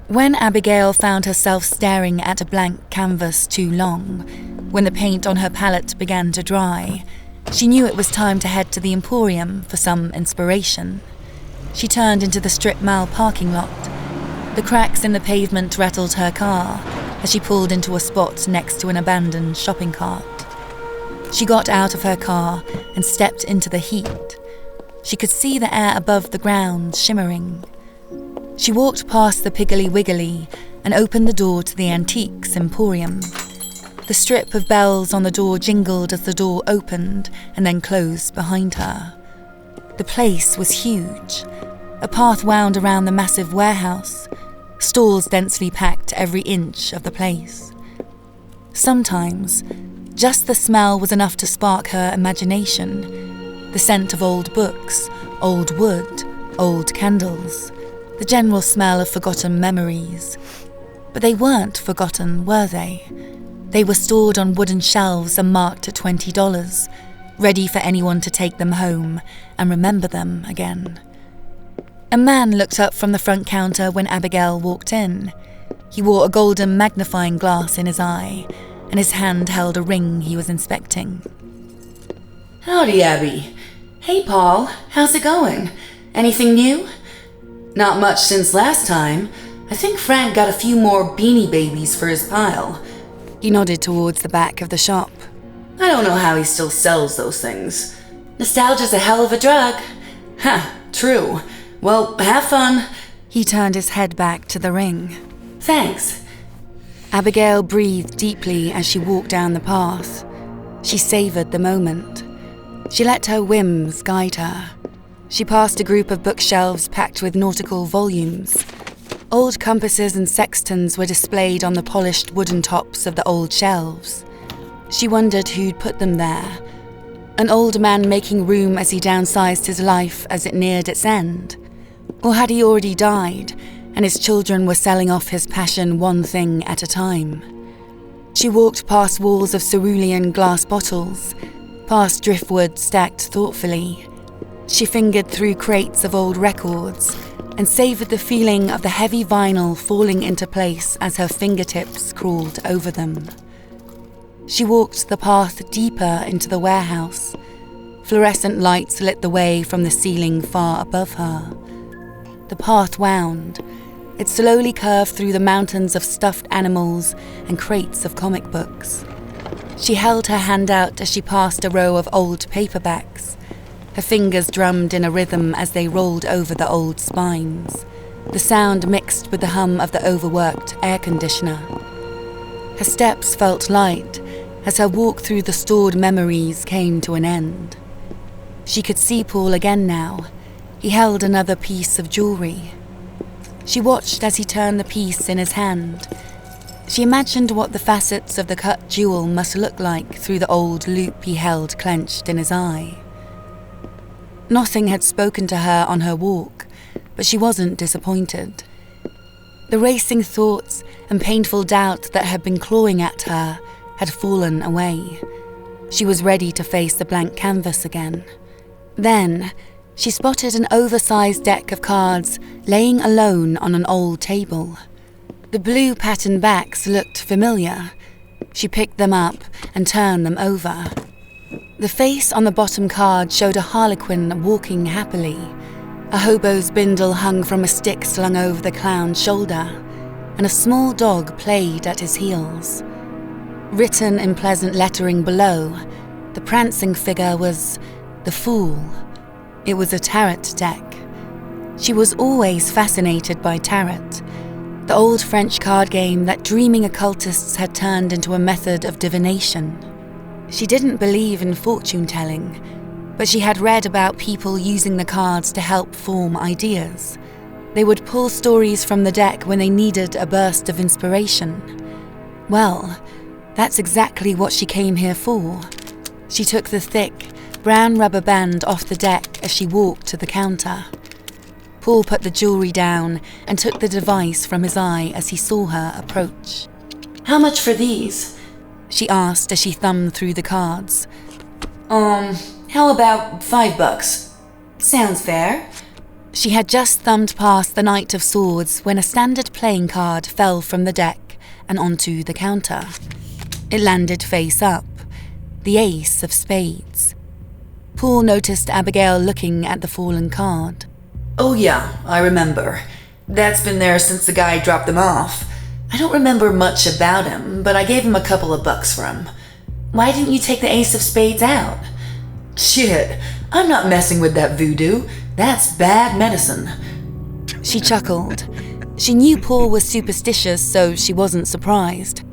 When Abigail found herself staring at a blank canvas too long, when the paint on her palette began to dry, she knew it was time to head to the Emporium for some inspiration. She turned into the strip mall parking lot. The cracks in the pavement rattled her car as she pulled into a spot next to an abandoned shopping cart. She got out of her car and stepped into the heat. She could see the air above the ground shimmering. She walked past the Piggly Wiggly and opened the door to the Antiques Emporium. The strip of bells on the door jingled as the door opened and then closed behind her. The place was huge. A path wound around the massive warehouse. Stalls densely packed every inch of the place. Sometimes, just the smell was enough to spark her imagination. The scent of old books, old wood, old candles. The general smell of forgotten memories. But they weren't forgotten, were they? They were stored on wooden shelves and marked at $20, ready for anyone to take them home and remember them again. A man looked up from the front counter when Abigail walked in. He wore a golden magnifying glass in his eye, and his hand held a ring he was inspecting. Howdy, Abby. Hey, Paul. How's it going? Anything new? Not much since last time. I think Frank got a few more Beanie Babies for his pile. He nodded towards the back of the shop. I don't know how he still sells those things. Nostalgia's a hell of a drug. Ha, true. Well, have fun. He turned his head back to the ring. Thanks. Abigail breathed deeply as she walked down the path. She savored the moment. She let her whims guide her. She passed a group of bookshelves packed with nautical volumes. Old compasses and sextants were displayed on the polished wooden tops of the old shelves. She wondered who'd put them there. An old man making room as he downsized his life as it neared its end? Or had he already died, and his children were selling off his passion one thing at a time? She walked past walls of cerulean glass bottles, past driftwood stacked thoughtfully. She fingered through crates of old records and savoured the feeling of the heavy vinyl falling into place as her fingertips crawled over them. She walked the path deeper into the warehouse. Fluorescent lights lit the way from the ceiling far above her. The path wound. It slowly curved through the mountains of stuffed animals and crates of comic books. She held her hand out as she passed a row of old paperbacks. Her fingers drummed in a rhythm as they rolled over the old spines. The sound mixed with the hum of the overworked air conditioner. Her steps felt light as her walk through the stored memories came to an end. She could see Paul again now. He held another piece of jewelry. She watched as he turned the piece in his hand. She imagined what the facets of the cut jewel must look like through the old loop he held clenched in his eye. Nothing had spoken to her on her walk, but she wasn't disappointed. The racing thoughts and painful doubt that had been clawing at her had fallen away. She was ready to face the blank canvas again. Then, she spotted an oversized deck of cards laying alone on an old table. The blue pattern backs looked familiar. She picked them up and turned them over. The face on the bottom card showed a harlequin walking happily. A hobo's bindle hung from a stick slung over the clown's shoulder, and a small dog played at his heels. Written in pleasant lettering below, the prancing figure was the Fool. It was a tarot deck. She was always fascinated by tarot, the old French card game that dreaming occultists had turned into a method of divination. She didn't believe in fortune-telling, but she had read about people using the cards to help form ideas. They would pull stories from the deck when they needed a burst of inspiration. Well, that's exactly what she came here for. She took the thick, brown rubber band off the deck as she walked to the counter. Paul put the jewelry down and took the device from his eye as he saw her approach. How much for these? She asked as she thumbed through the cards. How about $5? Sounds fair. She had just thumbed past the Knight of Swords when a standard playing card fell from the deck and onto the counter. It landed face up, the Ace of Spades. Paul noticed Abigail looking at the fallen card. Oh yeah, I remember. That's been there since the guy dropped them off. I don't remember much about him, but I gave him a couple of bucks for him. Why didn't you take the Ace of Spades out? Shit, I'm not messing with that voodoo. That's bad medicine. She chuckled. She knew Paul was superstitious, so she wasn't surprised.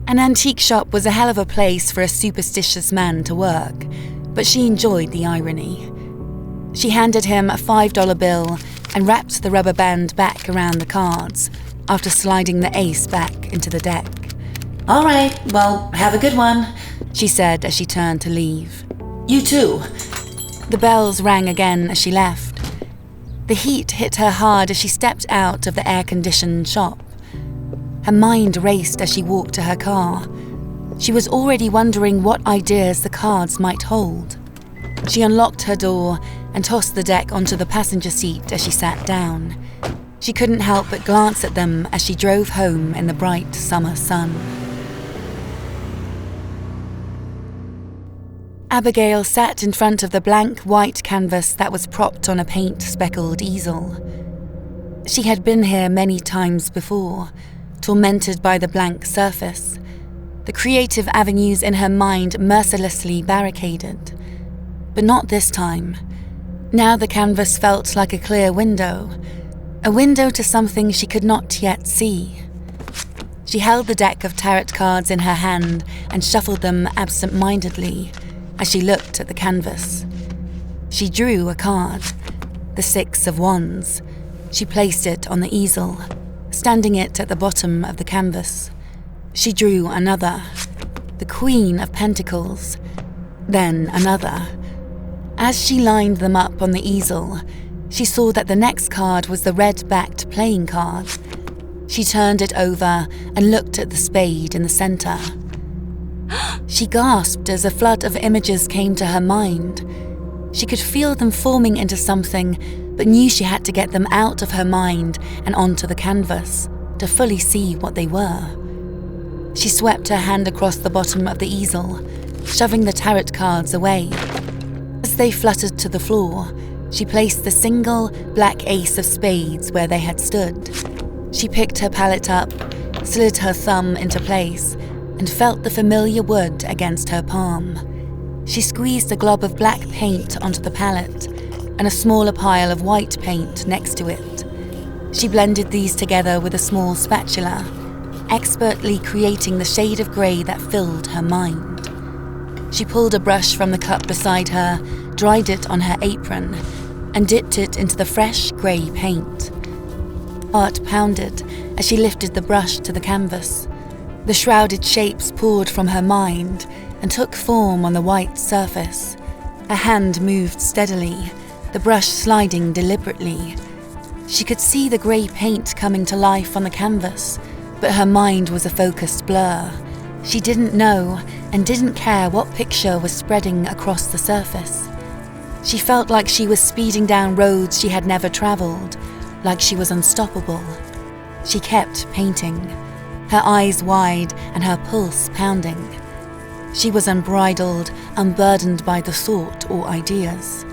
An antique shop was a hell of a place for a superstitious man to work, but she enjoyed the irony. She handed him a $5 bill and wrapped the rubber band back around the cards after sliding the ace back into the deck. All right, well, have a good one, she said as she turned to leave. You too. The bells rang again as she left. The heat hit her hard as she stepped out of the air-conditioned shop. Her mind raced as she walked to her car. She was already wondering what ideas the cards might hold. She unlocked her door and tossed the deck onto the passenger seat as she sat down. She couldn't help but glance at them as she drove home in the bright summer sun. Abigail sat in front of the blank white canvas that was propped on a paint-speckled easel. She had been here many times before, tormented by the blank surface, the creative avenues in her mind mercilessly barricaded. But not this time. Now the canvas felt like a clear window, a window to something she could not yet see. She held the deck of tarot cards in her hand and shuffled them absent-mindedly as she looked at the canvas. She drew a card, the 6 of Wands. She placed it on the easel, standing it at the bottom of the canvas. She drew another, the Queen of Pentacles, then another. As she lined them up on the easel, she saw that the next card was the red-backed playing card. She turned it over and looked at the spade in the center. She gasped as a flood of images came to her mind. She could feel them forming into something, but knew she had to get them out of her mind and onto the canvas to fully see what they were. She swept her hand across the bottom of the easel, shoving the tarot cards away. As they fluttered to the floor, she placed the single black ace of spades where they had stood. She picked her palette up, slid her thumb into place, and felt the familiar wood against her palm. She squeezed a glob of black paint onto the palette and a smaller pile of white paint next to it. She blended these together with a small spatula, expertly creating the shade of grey that filled her mind. She pulled a brush from the cup beside her, dried it on her apron, and dipped it into the fresh grey paint. Heart pounded as she lifted the brush to the canvas. The shrouded shapes poured from her mind and took form on the white surface. Her hand moved steadily, the brush sliding deliberately. She could see the grey paint coming to life on the canvas, but her mind was a focused blur. She didn't know and didn't care what picture was spreading across the surface. She felt like she was speeding down roads she had never travelled, like she was unstoppable. She kept painting, her eyes wide and her pulse pounding. She was unbridled, unburdened by the thought or ideas.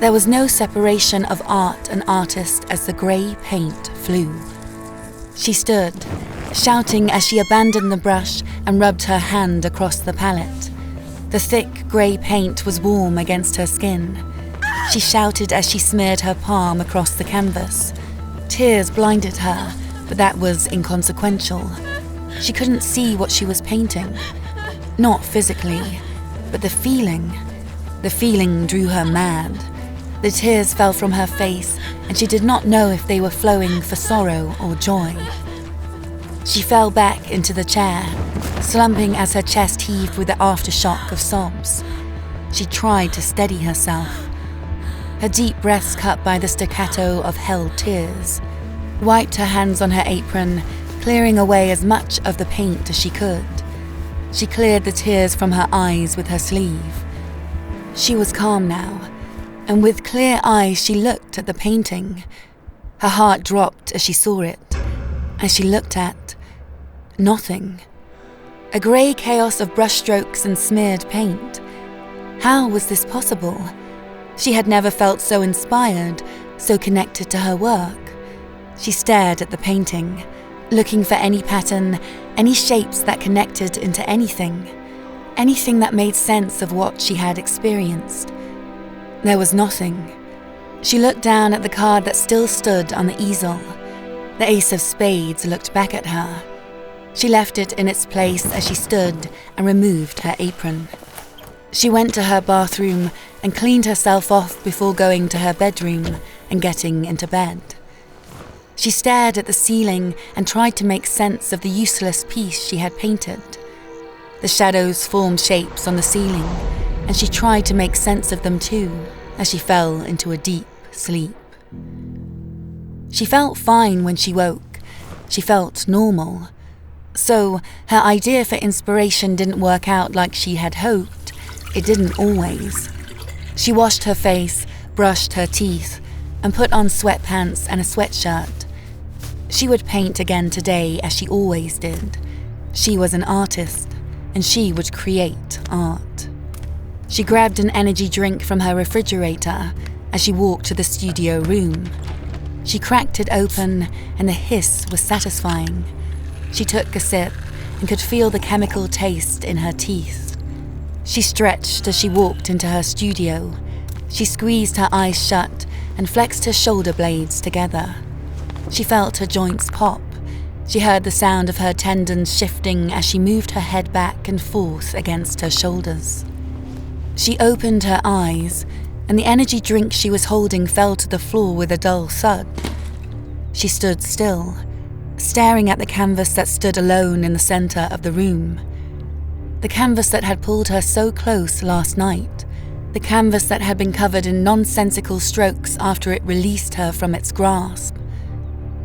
There was no separation of art and artist as the grey paint flew. She stood, shouting as she abandoned the brush and rubbed her hand across the palette. The thick grey paint was warm against her skin. She shouted as she smeared her palm across the canvas. Tears blinded her, but that was inconsequential. She couldn't see what she was painting. Not physically, but the feeling. The feeling drew her mad. The tears fell from her face, and she did not know if they were flowing for sorrow or joy. She fell back into the chair, slumping as her chest heaved with the aftershock of sobs. She tried to steady herself. Her deep breaths cut by the staccato of held tears. Wiped her hands on her apron, clearing away as much of the paint as she could. She cleared the tears from her eyes with her sleeve. She was calm now, and with clear eyes she looked at the painting. Her heart dropped as she saw it, as she looked at nothing. A grey chaos of brushstrokes and smeared paint. How was this possible? She had never felt so inspired, so connected to her work. She stared at the painting, looking for any pattern, any shapes that connected into anything that made sense of what she had experienced. There was nothing. She looked down at the card that still stood on the easel. The Ace of Spades looked back at her. She left it in its place as she stood and removed her apron. She went to her bathroom and cleaned herself off before going to her bedroom and getting into bed. She stared at the ceiling and tried to make sense of the useless piece she had painted. The shadows formed shapes on the ceiling, and she tried to make sense of them too as she fell into a deep sleep. She felt fine when she woke. She felt normal. So her idea for inspiration didn't work out like she had hoped. It didn't always. She washed her face, brushed her teeth, and put on sweatpants and a sweatshirt. She would paint again today as she always did. She was an artist, and she would create art. She grabbed an energy drink from her refrigerator as she walked to the studio room. She cracked it open, and the hiss was satisfying. She took a sip and could feel the chemical taste in her teeth. She stretched as she walked into her studio. She squeezed her eyes shut and flexed her shoulder blades together. She felt her joints pop. She heard the sound of her tendons shifting as she moved her head back and forth against her shoulders. She opened her eyes, and the energy drink she was holding fell to the floor with a dull thud. She stood still, staring at the canvas that stood alone in the center of the room. The canvas that had pulled her so close last night. The canvas that had been covered in nonsensical strokes after it released her from its grasp.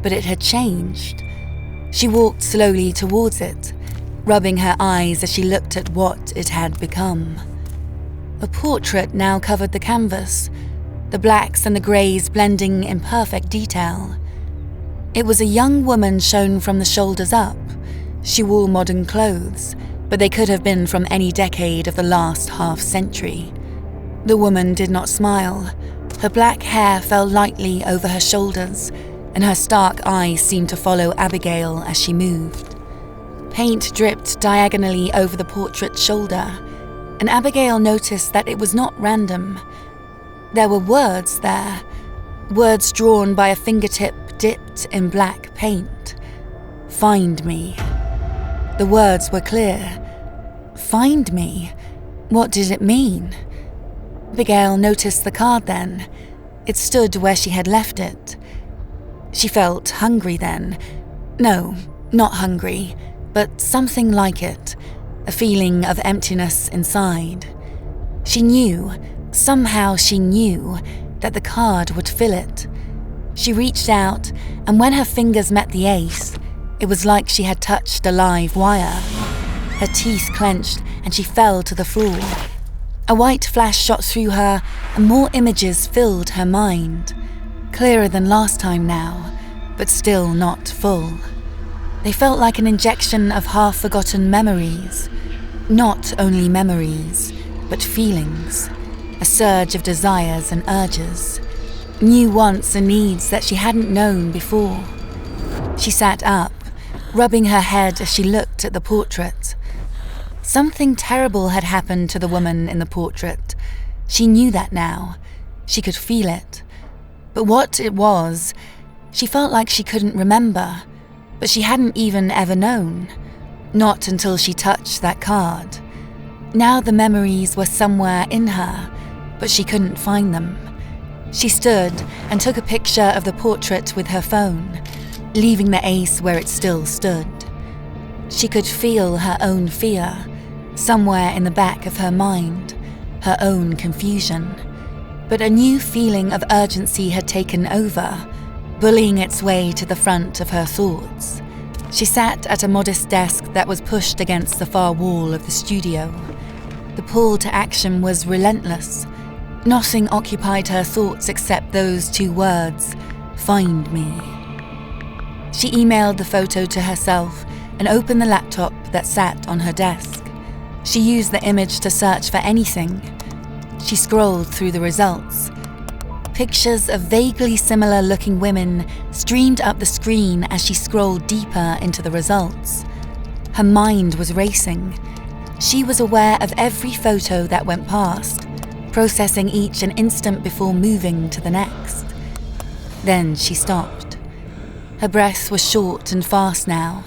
But it had changed. She walked slowly towards it, rubbing her eyes as she looked at what it had become. A portrait now covered the canvas, the blacks and the greys blending in perfect detail. It was a young woman shown from the shoulders up. She wore modern clothes, but they could have been from any decade of the last half-century. The woman did not smile. Her black hair fell lightly over her shoulders, and her stark eyes seemed to follow Abigail as she moved. Paint dripped diagonally over the portrait's shoulder, and Abigail noticed that it was not random. There were words there, words drawn by a fingertip dipped in black paint. Find me. The words were clear. Find me? What did it mean? Abigail noticed the card then. It stood where she had left it. She felt hungry then. No, not hungry, but something like it. A feeling of emptiness inside. She knew, somehow she knew, that the card would fill it. She reached out, and when her fingers met the ace, it was like she had touched a live wire. Her teeth clenched, and she fell to the floor. A white flash shot through her, and more images filled her mind. Clearer than last time now, but still not full. They felt like an injection of half-forgotten memories. Not only memories, but feelings. A surge of desires and urges. New wants and needs that she hadn't known before. She sat up, rubbing her head as she looked at the portrait. Something terrible had happened to the woman in the portrait. She knew that now. She could feel it. But what it was, she felt like she couldn't remember. But she hadn't even ever known. Not until she touched that card. Now the memories were somewhere in her, but she couldn't find them. She stood and took a picture of the portrait with her phone, leaving the ace where it still stood. She could feel her own fear, somewhere in the back of her mind, her own confusion. But a new feeling of urgency had taken over, bullying its way to the front of her thoughts. She sat at a modest desk that was pushed against the far wall of the studio. The pull to action was relentless. Nothing occupied her thoughts except those 2 words, "Find me." She emailed the photo to herself and opened the laptop that sat on her desk. She used the image to search for anything. She scrolled through the results. Pictures of vaguely similar-looking women streamed up the screen as she scrolled deeper into the results. Her mind was racing. She was aware of every photo that went past, processing each an instant before moving to the next. Then she stopped. Her breath was short and fast now.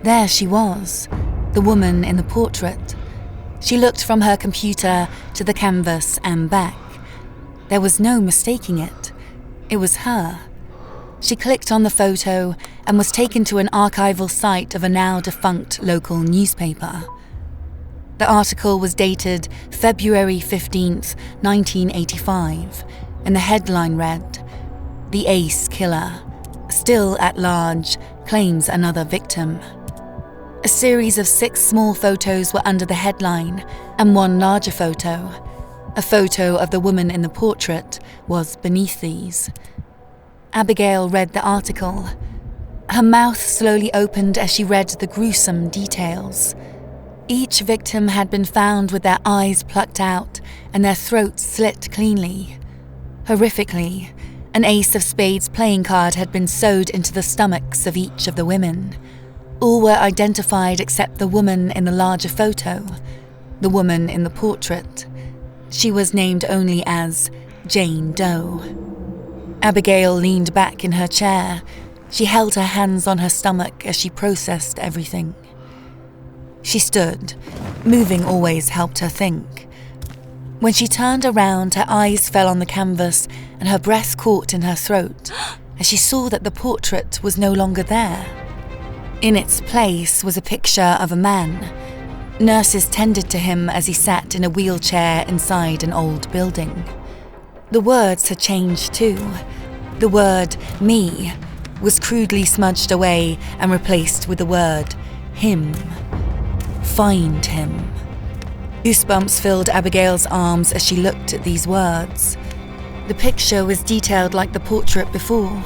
There she was, the woman in the portrait. She looked from her computer to the canvas and back. There was no mistaking it. It was her. She clicked on the photo and was taken to an archival site of a now-defunct local newspaper. The article was dated February 15th, 1985, and the headline read, "The Ace Killer, still at large, claims another victim." A series of 6 small photos were under the headline, and one larger photo, a photo of the woman in the portrait, was beneath these. Abigail read the article. Her mouth slowly opened as she read the gruesome details. Each victim had been found with their eyes plucked out and their throats slit cleanly. Horrifically, an Ace of Spades playing card had been sewed into the stomachs of each of the women. All were identified except the woman in the larger photo, the woman in the portrait. She was named only as Jane Doe. Abigail leaned back in her chair. She held her hands on her stomach as she processed everything. She stood. Moving always helped her think. When she turned around, her eyes fell on the canvas and her breath caught in her throat as she saw that the portrait was no longer there. In its place was a picture of a man. Nurses tended to him as he sat in a wheelchair inside an old building. The words had changed too. The word "me" was crudely smudged away and replaced with the word "him." Find him. Goosebumps filled Abigail's arms as she looked at these words. The picture was detailed like the portrait before.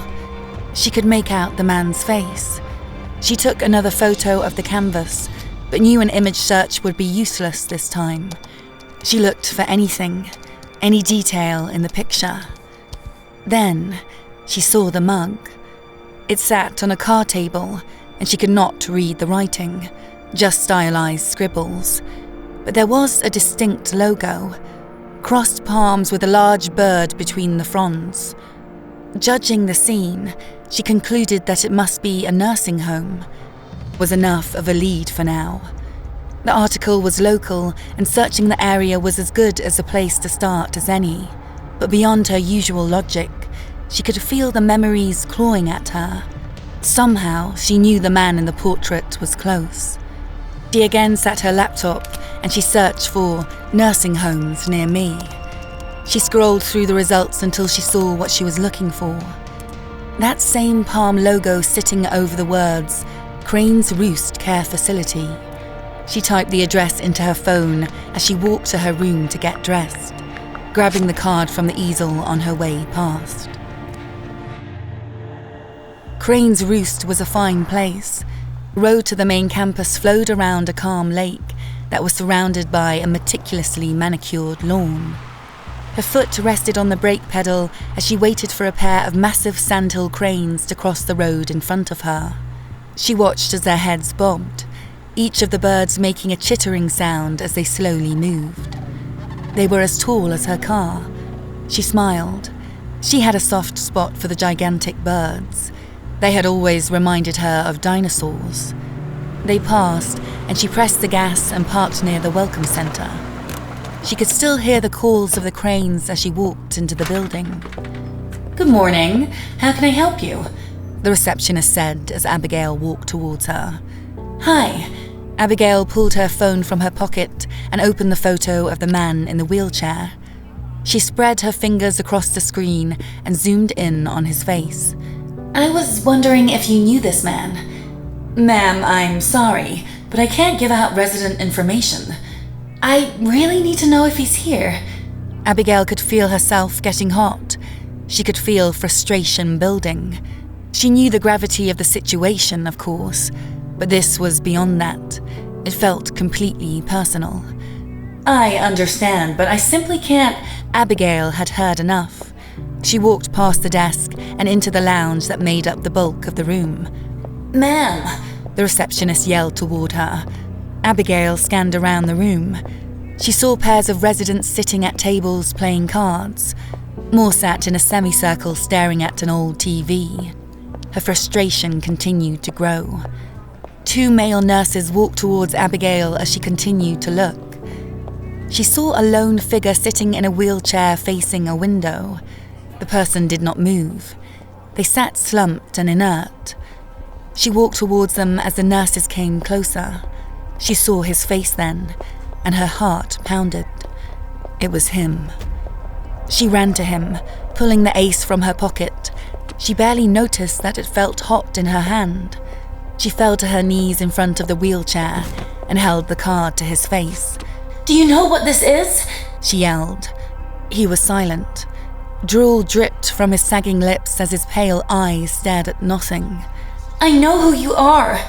She could make out the man's face. She took another photo of the canvas, but knew an image search would be useless this time. She looked for anything, any detail in the picture. Then she saw the mug. It sat on a card table, and she could not read the writing, just stylized scribbles. But there was a distinct logo, crossed palms with a large bird between the fronds. Judging the scene, she concluded that it must be a nursing home. Was enough of a lead for now. The article was local, and searching the area was as good as a place to start as any. But beyond her usual logic, she could feel the memories clawing at her. Somehow, she knew the man in the portrait was close. She again sat her laptop, and she searched for nursing homes near me. She scrolled through the results until she saw what she was looking for. That same palm logo sitting over the words, Crane's Roost Care Facility. She typed the address into her phone as she walked to her room to get dressed, grabbing the card from the easel on her way past. Crane's Roost was a fine place. The road to the main campus flowed around a calm lake that was surrounded by a meticulously manicured lawn. Her foot rested on the brake pedal as she waited for a pair of massive sandhill cranes to cross the road in front of her. She watched as their heads bobbed, each of the birds making a chittering sound as they slowly moved. They were as tall as her car. She smiled. She had a soft spot for the gigantic birds. They had always reminded her of dinosaurs. They passed, and she pressed the gas and parked near the welcome center. She could still hear the calls of the cranes as she walked into the building. Good morning. How can I help you? The receptionist said as Abigail walked towards her. Hi. Abigail pulled her phone from her pocket and opened the photo of the man in the wheelchair. She spread her fingers across the screen and zoomed in on his face. I was wondering if you knew this man. Ma'am, I'm sorry, but I can't give out resident information. I really need to know if he's here. Abigail could feel herself getting hot. She could feel frustration building. She knew the gravity of the situation, of course, but this was beyond that. It felt completely personal. I understand, but I simply can't. Abigail had heard enough. She walked past the desk and into the lounge that made up the bulk of the room. Ma'am, the receptionist yelled toward her. Abigail scanned around the room. She saw pairs of residents sitting at tables playing cards. More sat in a semicircle staring at an old TV. Her frustration continued to grow. 2 male nurses walked towards Abigail as she continued to look. She saw a lone figure sitting in a wheelchair facing a window. The person did not move. They sat slumped and inert. She walked towards them as the nurses came closer. She saw his face then, and her heart pounded. It was him. She ran to him, pulling the ace from her pocket. She barely noticed that it felt hot in her hand. She fell to her knees in front of the wheelchair and held the card to his face. Do you know what this is? She yelled. He was silent. Drool dripped from his sagging lips as his pale eyes stared at nothing. I know who you are.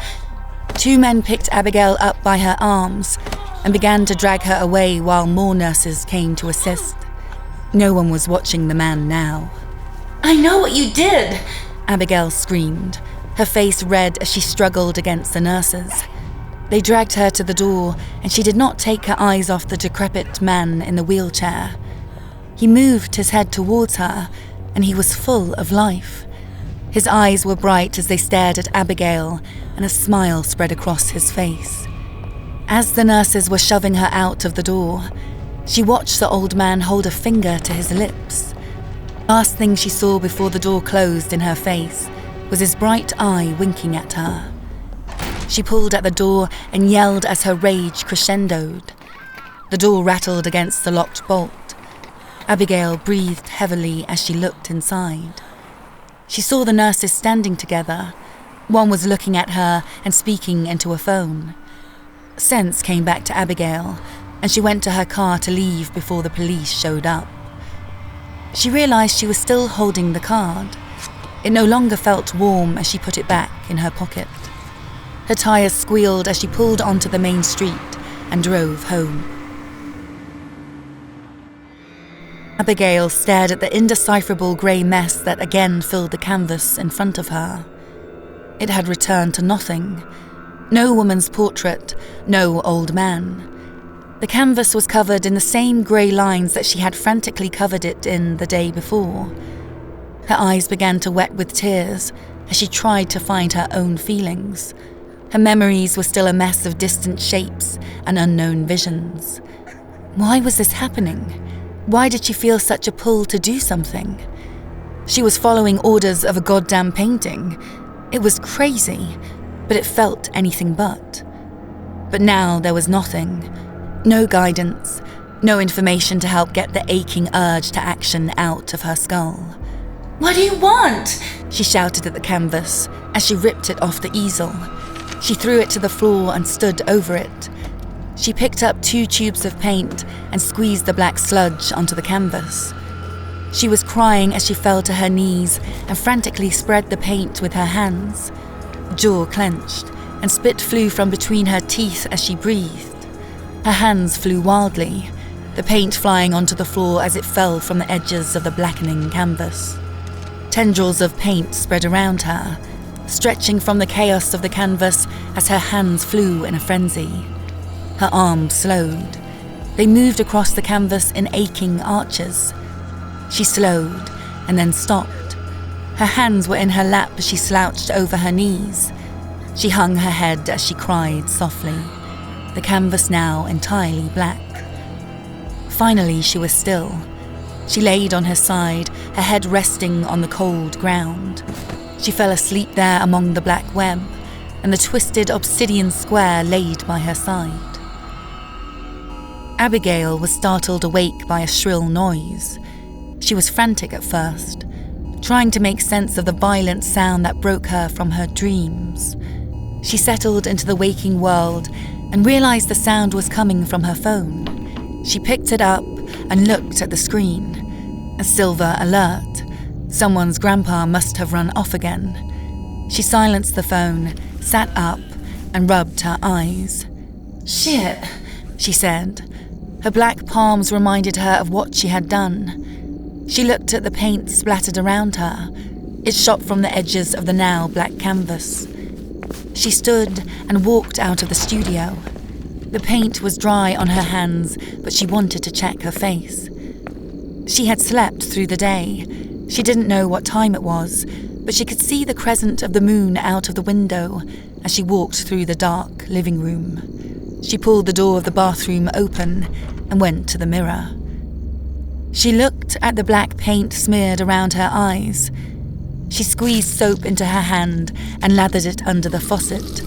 2 men picked Abigail up by her arms and began to drag her away while more nurses came to assist. No one was watching the man now. I know what you did, Abigail screamed, her face red as she struggled against the nurses. They dragged her to the door, and she did not take her eyes off the decrepit man in the wheelchair. He moved his head towards her, and he was full of life. His eyes were bright as they stared at Abigail, and a smile spread across his face. As the nurses were shoving her out of the door, she watched the old man hold a finger to his lips. Last thing she saw before the door closed in her face was his bright eye winking at her. She pulled at the door and yelled as her rage crescendoed. The door rattled against the locked bolt. Abigail breathed heavily as she looked inside. She saw the nurses standing together. One was looking at her and speaking into a phone. Sense came back to Abigail, and she went to her car to leave before the police showed up. She realized she was still holding the card. It no longer felt warm as she put it back in her pocket. Her tires squealed as she pulled onto the main street and drove home. Abigail stared at the indecipherable grey mess that again filled the canvas in front of her. It had returned to nothing. No woman's portrait, no old man. The canvas was covered in the same grey lines that she had frantically covered it in the day before. Her eyes began to wet with tears as she tried to find her own feelings. Her memories were still a mess of distant shapes and unknown visions. Why was this happening? Why did she feel such a pull to do something? She was following orders of a goddamn painting. It was crazy, but it felt anything but. But now there was nothing. No guidance, no information to help get the aching urge to action out of her skull. What do you want? She shouted at the canvas as she ripped it off the easel. She threw it to the floor and stood over it. She picked up 2 tubes of paint and squeezed the black sludge onto the canvas. She was crying as she fell to her knees and frantically spread the paint with her hands. Jaw clenched, and spit flew from between her teeth as she breathed. Her hands flew wildly, the paint flying onto the floor as it fell from the edges of the blackening canvas. Tendrils of paint spread around her, stretching from the chaos of the canvas as her hands flew in a frenzy. Her arms slowed. They moved across the canvas in aching arches. She slowed and then stopped. Her hands were in her lap as she slouched over her knees. She hung her head as she cried softly, the canvas now entirely black. Finally, she was still. She laid on her side, her head resting on the cold ground. She fell asleep there among the black web and the twisted obsidian square laid by her side. Abigail was startled awake by a shrill noise. She was frantic at first, trying to make sense of the violent sound that broke her from her dreams. She settled into the waking world and realized the sound was coming from her phone. She picked it up, and looked at the screen. A silver alert. Someone's grandpa must have run off again. She silenced the phone, sat up, and rubbed her eyes. Shit, she said. Her black palms reminded her of what she had done. She looked at the paint splattered around her. It shot from the edges of the now black canvas. She stood and walked out of the studio. The paint was dry on her hands, but she wanted to check her face. She had slept through the day. She didn't know what time it was, but she could see the crescent of the moon out of the window as she walked through the dark living room. She pulled the door of the bathroom open and went to the mirror. She looked at the black paint smeared around her eyes. She squeezed soap into her hand and lathered it under the faucet.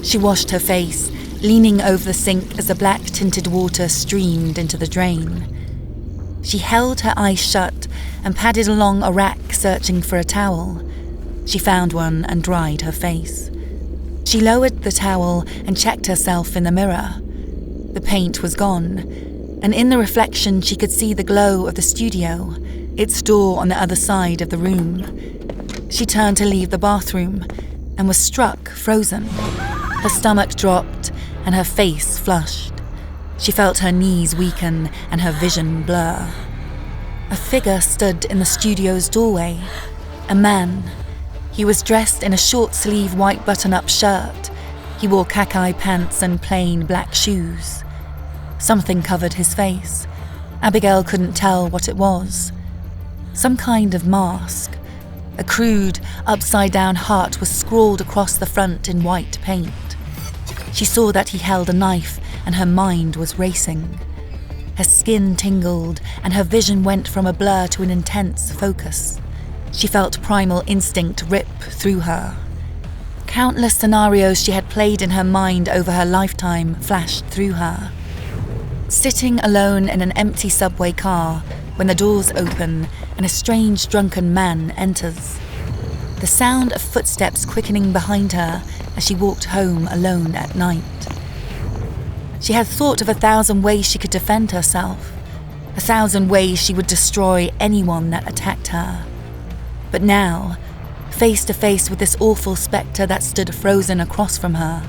She washed her face, leaning over the sink as the black tinted water streamed into the drain. She held her eyes shut and padded along a rack searching for a towel. She found one and dried her face. She lowered the towel and checked herself in the mirror. The paint was gone, and in the reflection she could see the glow of the studio, its door on the other side of the room. She turned to leave the bathroom and was struck frozen. Her stomach dropped and her face flushed. She felt her knees weaken and her vision blur. A figure stood in the studio's doorway. A man. He was dressed in a short-sleeve white button-up shirt. He wore khaki pants and plain black shoes. Something covered his face. Abigail couldn't tell what it was. Some kind of mask. A crude, upside-down heart was scrawled across the front in white paint. She saw that he held a knife, and her mind was racing. Her skin tingled, and her vision went from a blur to an intense focus. She felt primal instinct rip through her. Countless scenarios she had played in her mind over her lifetime flashed through her. Sitting alone in an empty subway car, when the doors open and a strange drunken man enters. The sound of footsteps quickening behind her as she walked home alone at night. She had thought of 1,000 ways she could defend herself, 1,000 ways she would destroy anyone that attacked her. But now, face to face with this awful spectre that stood frozen across from her,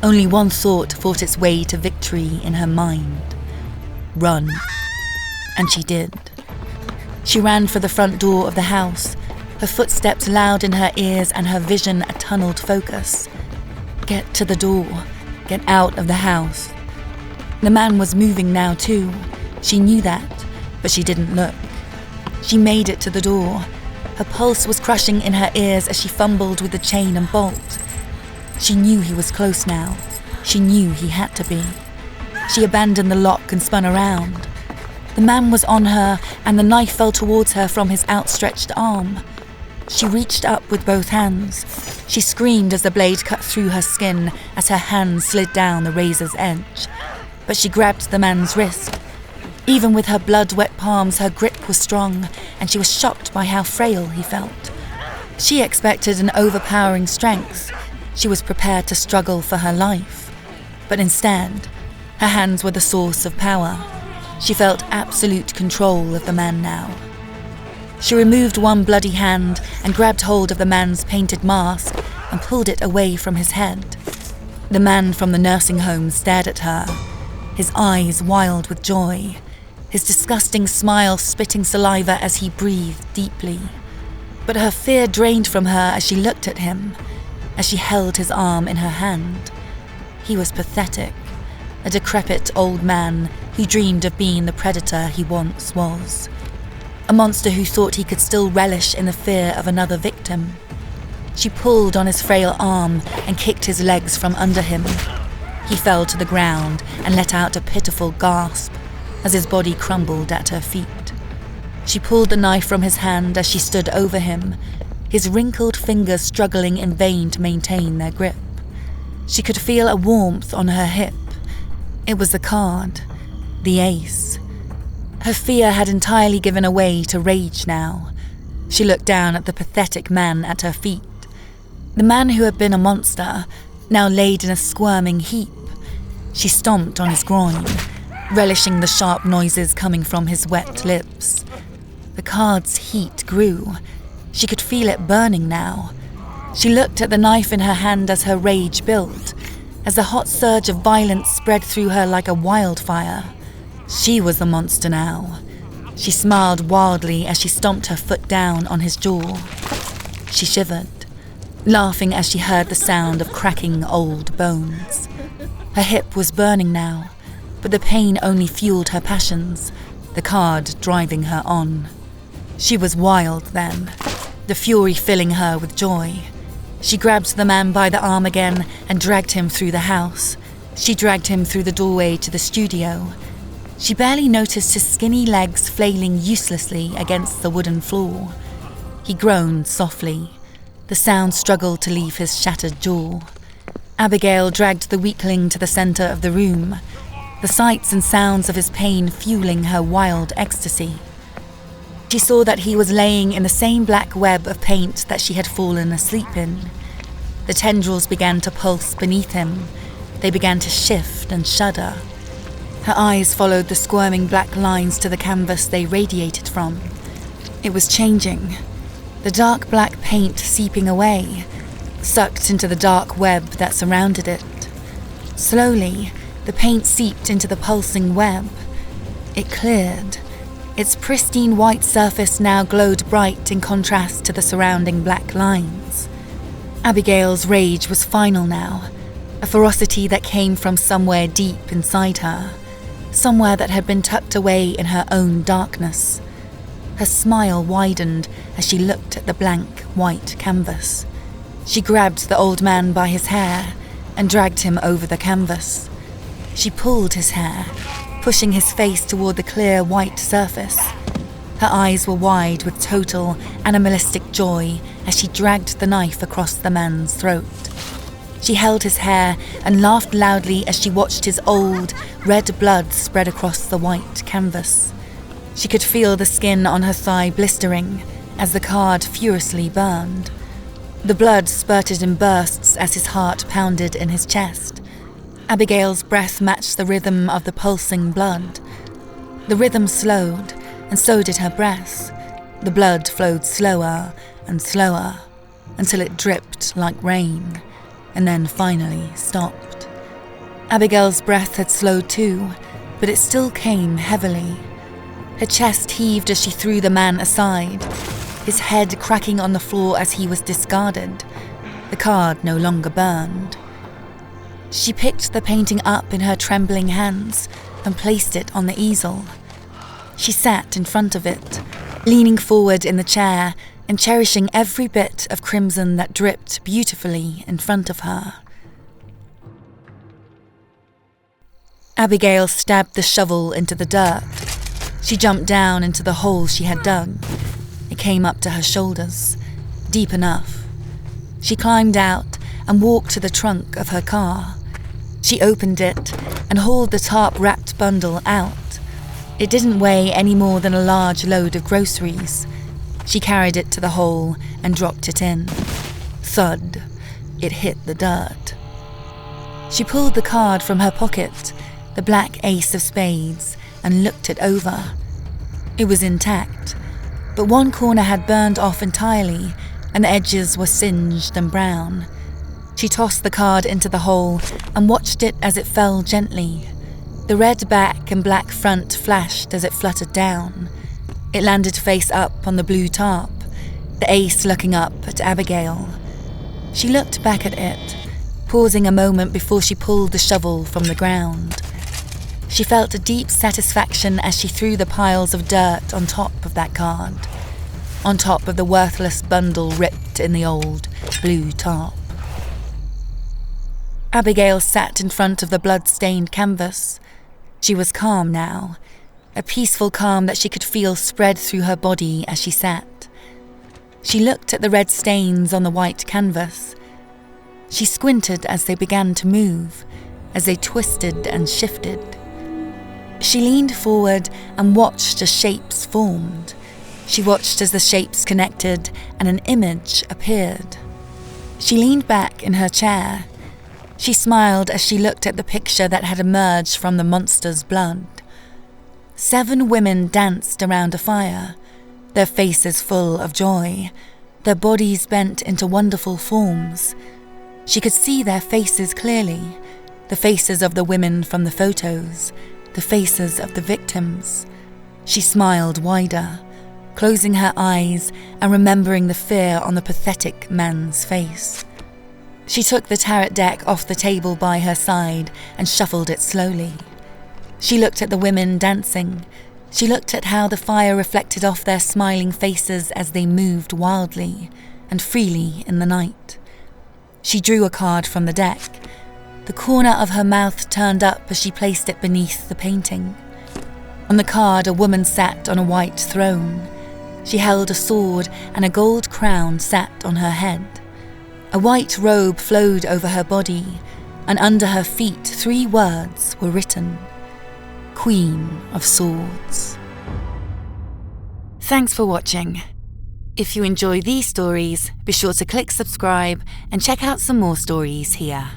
only one thought fought its way to victory in her mind. Run. And she did. She ran for the front door of the house, her footsteps loud in her ears and her vision a tunneled focus. Get to the door. Get out of the house. The man was moving now too. She knew that, but she didn't look. She made it to the door. Her pulse was crushing in her ears as she fumbled with the chain and bolt. She knew he was close now. She knew he had to be. She abandoned the lock and spun around. The man was on her, and the knife fell towards her from his outstretched arm. She reached up with both hands. She screamed as the blade cut through her skin as her hand slid down the razor's edge. But she grabbed the man's wrist. Even with her blood-wet palms, her grip was strong, and she was shocked by how frail he felt. She expected an overpowering strength. She was prepared to struggle for her life. But instead, her hands were the source of power. She felt absolute control of the man now. She removed one bloody hand and grabbed hold of the man's painted mask and pulled it away from his head. The man from the nursing home stared at her, his eyes wild with joy, his disgusting smile spitting saliva as he breathed deeply. But her fear drained from her as she looked at him, as she held his arm in her hand. He was pathetic, a decrepit old man who dreamed of being the predator he once was. A monster who thought he could still relish in the fear of another victim. She pulled on his frail arm and kicked his legs from under him. He fell to the ground and let out a pitiful gasp as his body crumbled at her feet. She pulled the knife from his hand as she stood over him, his wrinkled fingers struggling in vain to maintain their grip. She could feel a warmth on her hip. It was the card, the ace. Her fear had entirely given way to rage now. She looked down at the pathetic man at her feet. The man who had been a monster, now laid in a squirming heap. She stomped on his groin. relishing the sharp noises coming from his wet lips. The card's heat grew. She could feel it burning now. She looked at the knife in her hand as her rage built, as the hot surge of violence spread through her like a wildfire. She was the monster now. She smiled wildly as she stomped her foot down on his jaw. She shivered, laughing as she heard the sound of cracking old bones. Her hip was burning now, but the pain only fueled her passions, the card driving her on. She was wild then, the fury filling her with joy. She grabbed the man by the arm again and dragged him through the house. She dragged him through the doorway to the studio. She barely noticed his skinny legs flailing uselessly against the wooden floor. He groaned softly. The sound struggled to leave his shattered jaw. Abigail dragged the weakling to the center of the room, the sights and sounds of his pain fueling her wild ecstasy. She saw that he was laying in the same black web of paint that she had fallen asleep in. The tendrils began to pulse beneath him. They began to shift and shudder. Her eyes followed the squirming black lines to the canvas they radiated from. It was changing, the dark black paint seeping away, sucked into the dark web that surrounded it. Slowly, the paint seeped into the pulsing web. It cleared. Its pristine white surface now glowed bright in contrast to the surrounding black lines. Abigail's rage was final now, a ferocity that came from somewhere deep inside her, somewhere that had been tucked away in her own darkness. Her smile widened as she looked at the blank white canvas. She grabbed the old man by his hair and dragged him over the canvas. She pulled his hair, pushing his face toward the clear white surface. Her eyes were wide with total, animalistic joy as she dragged the knife across the man's throat. She held his hair and laughed loudly as she watched his old, red blood spread across the white canvas. She could feel the skin on her thigh blistering as the card furiously burned. The blood spurted in bursts as his heart pounded in his chest. Abigail's breath matched the rhythm of the pulsing blood. The rhythm slowed, and so did her breath. The blood flowed slower and slower, until it dripped like rain, and then finally stopped. Abigail's breath had slowed too, but it still came heavily. Her chest heaved as she threw the man aside, his head cracking on the floor as he was discarded. The card no longer burned. She picked the painting up in her trembling hands and placed it on the easel. She sat in front of it, leaning forward in the chair and cherishing every bit of crimson that dripped beautifully in front of her. Abigail stabbed the shovel into the dirt. She jumped down into the hole she had dug. It came up to her shoulders, deep enough. She climbed out and walked to the trunk of her car. She opened it and hauled the tarp-wrapped bundle out. It didn't weigh any more than a large load of groceries. She carried it to the hole and dropped it in. Thud. It hit the dirt. She pulled the card from her pocket, the black Ace of Spades, and looked it over. It was intact, but one corner had burned off entirely, and the edges were singed and brown. She tossed the card into the hole and watched it as it fell gently. The red back and black front flashed as it fluttered down. It landed face up on the blue tarp, the ace looking up at Abigail. She looked back at it, pausing a moment before she pulled the shovel from the ground. She felt a deep satisfaction as she threw the piles of dirt on top of that card, on top of the worthless bundle ripped in the old blue tarp. Abigail sat in front of the blood-stained canvas. She was calm now, a peaceful calm that she could feel spread through her body as she sat. She looked at the red stains on the white canvas. She squinted as they began to move, as they twisted and shifted. She leaned forward and watched as shapes formed. She watched as the shapes connected and an image appeared. She leaned back in her chair. She smiled as she looked at the picture that had emerged from the monster's blood. 7 women danced around a fire, their faces full of joy, their bodies bent into wonderful forms. She could see their faces clearly, the faces of the women from the photos, the faces of the victims. She smiled wider, closing her eyes and remembering the fear on the pathetic man's face. She took the tarot deck off the table by her side and shuffled it slowly. She looked at the women dancing. She looked at how the fire reflected off their smiling faces as they moved wildly and freely in the night. She drew a card from the deck. The corner of her mouth turned up as she placed it beneath the painting. On the card, a woman sat on a white throne. She held a sword and a gold crown sat on her head. A white robe flowed over her body, and under her feet 3 words were written: Queen of Swords. Thanks for watching. If you enjoy these stories, be sure to click subscribe and check out some more stories here.